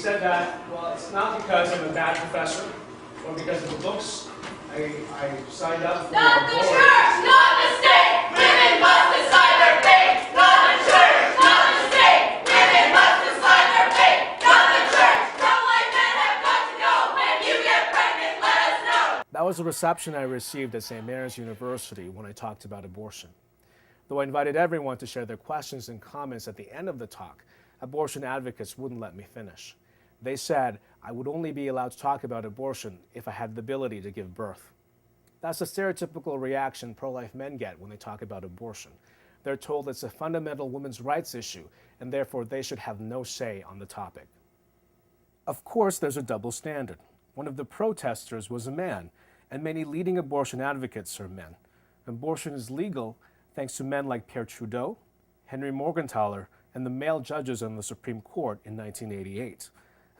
said that, well, it's not because I'm a bad professor or because of the books I signed up for. Not the church, not the state. Women must decide their fate. Not the church, not the state. Women must decide their fate. Not the church. Pro-life men have got to go. When you get pregnant, let us know. That was the reception I received at St. Mary's University when I talked about abortion. Though I invited everyone to share their questions and comments at the end of the talk, abortion advocates wouldn't let me finish. They said I would only be allowed to talk about abortion if I had the ability to give birth. That's the stereotypical reaction pro-life men get when they talk about abortion. They're told it's a fundamental women's rights issue, and therefore they should have no say on the topic. Of course, there's a double standard. One of the protesters was a man, and many leading abortion advocates are men. Abortion is legal thanks to men like Pierre Trudeau, Henry Morgentaler, and the male judges on the Supreme Court in 1988.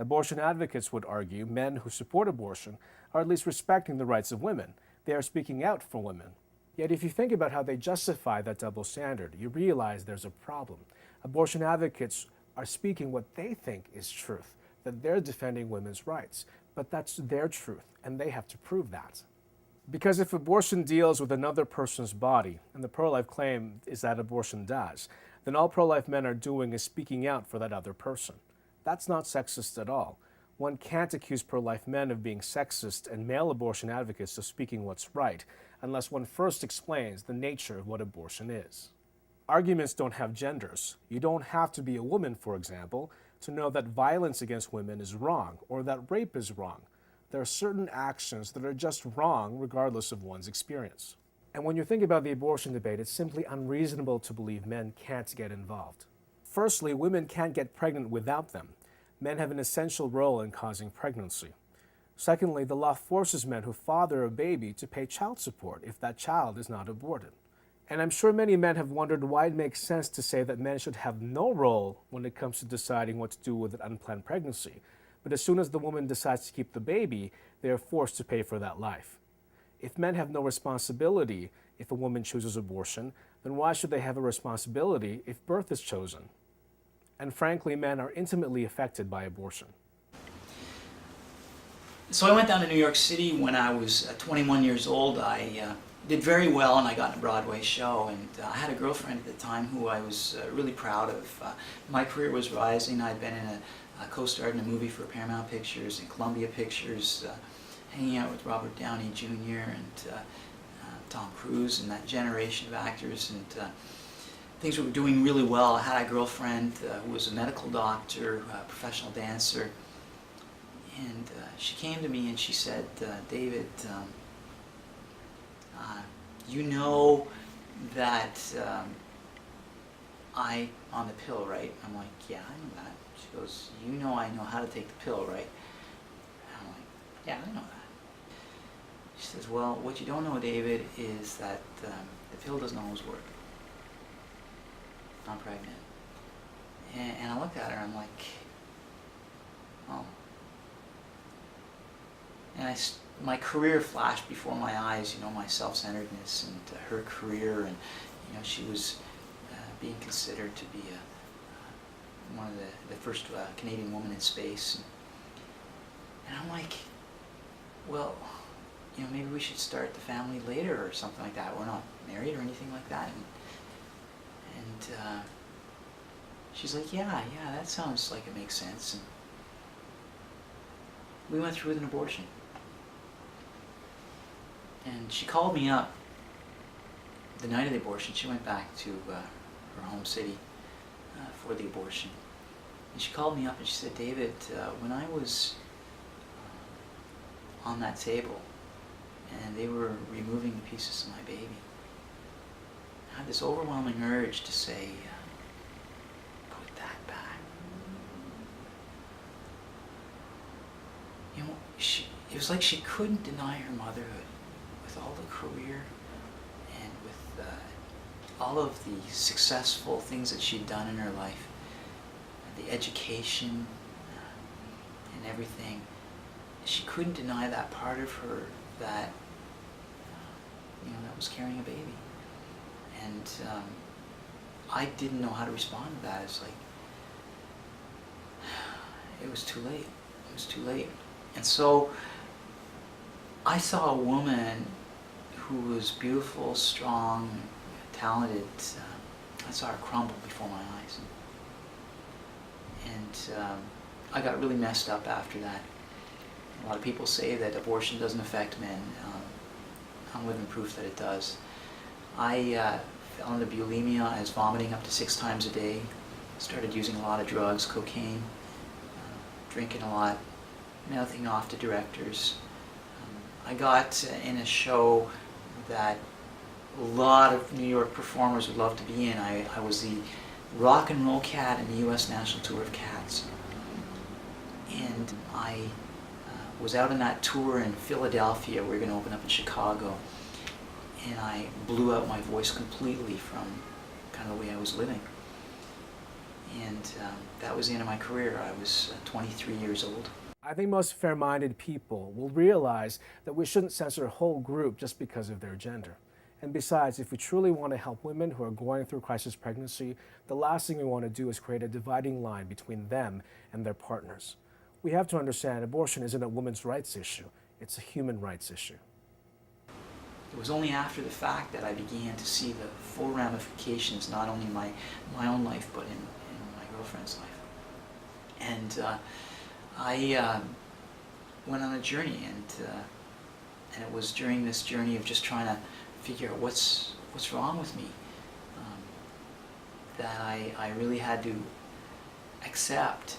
Abortion advocates would argue men who support abortion are at least respecting the rights of women. They are speaking out for women. Yet if you think about how they justify that double standard, you realize there's a problem. Abortion advocates are speaking what they think is truth, that they're defending women's rights. But that's their truth, and they have to prove that. Because if abortion deals with another person's body, and the pro-life claim is that abortion does, then all pro-life men are doing is speaking out for that other person. That's not sexist at all. One can't accuse pro-life men of being sexist and male abortion advocates of speaking what's right, unless one first explains the nature of what abortion is. Arguments don't have genders. You don't have to be a woman, for example, to know that violence against women is wrong, or that rape is wrong. There are certain actions that are just wrong regardless of one's experience. And when you think about the abortion debate, it's simply unreasonable to believe men can't get involved. Firstly, women can't get pregnant without them. Men have an essential role in causing pregnancy. Secondly, the law forces men who father a baby to pay child support if that child is not aborted. And I'm sure many men have wondered why it makes sense to say that men should have no role when it comes to deciding what to do with an unplanned pregnancy. But as soon as the woman decides to keep the baby, they are forced to pay for that life. If men have no responsibility if a woman chooses abortion, then why should they have a responsibility if birth is chosen? And frankly, men are intimately affected by abortion. So I went down to New York City when I was 21 years old. I did very well and I got in a Broadway show, and I had a girlfriend at the time who I was really proud of. My career was rising. I'd been in a co-starred in a movie for Paramount Pictures and Columbia Pictures, hanging out with Robert Downey Jr. and Tom Cruise and that generation of actors, and things were doing really well. I had a girlfriend who was a medical doctor, a professional dancer, and she came to me and she said, David, you know that I'm on the pill, right? I'm like, yeah, I know that. She goes, you know I know how to take the pill, right? I'm like, yeah, I know that. She says, well, what you don't know, David, is that the pill doesn't always work. I'm pregnant. And I looked at her, I'm like, oh. And my career flashed before my eyes, you know, my self-centeredness and her career, and, you know, she was being considered to be one of the first Canadian woman in space. And I'm like, well, you know, maybe we should start the family later or something like that. We're not married or anything like that. And she's like, yeah, that sounds like it makes sense. And we went through with an abortion. And she called me up the night of the abortion. She went back to her home city for the abortion. And she called me up and she said, David, when I was on that table and they were removing the pieces of my baby, I had this overwhelming urge to say, put that back. You know, it was like she couldn't deny her motherhood with all the career and with all of the successful things that she'd done in her life, the education and everything. She couldn't deny that part of her that, you know, that was carrying a baby. And I didn't know how to respond to that. It's like, it was too late. It was too late. And so I saw a woman who was beautiful, strong, talented. I saw her crumble before my eyes. And I got really messed up after that. A lot of people say that abortion doesn't affect men. I'm living proof that it does. I fell into bulimia. I was vomiting up to 6 times a day. Started using a lot of drugs, cocaine, drinking a lot, mouthing off to directors. I got in a show that a lot of New York performers would love to be in. I was the rock and roll cat in the U.S. National Tour of Cats. And I was out on that tour in Philadelphia. We were going to open up in Chicago. And I blew out my voice completely from kind of the way I was living. And that was the end of my career. I was 23 years old. I think most fair-minded people will realize that we shouldn't censor a whole group just because of their gender. And besides, if we truly want to help women who are going through crisis pregnancy, the last thing we want to do is create a dividing line between them and their partners. We have to understand abortion isn't a women's rights issue, it's a human rights issue. It was only after the fact that I began to see the full ramifications, not only in my own life, but in my girlfriend's life. And I went on a journey, and it was during this journey of just trying to figure out what's wrong with me that I really had to accept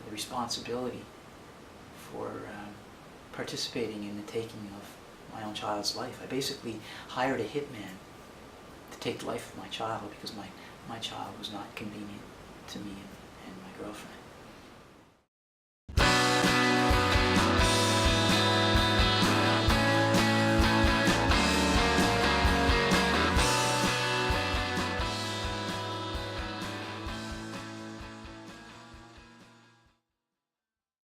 the responsibility for participating in the taking of my own child's life. I basically hired a hitman to take the life of my child because my child was not convenient to me and my girlfriend.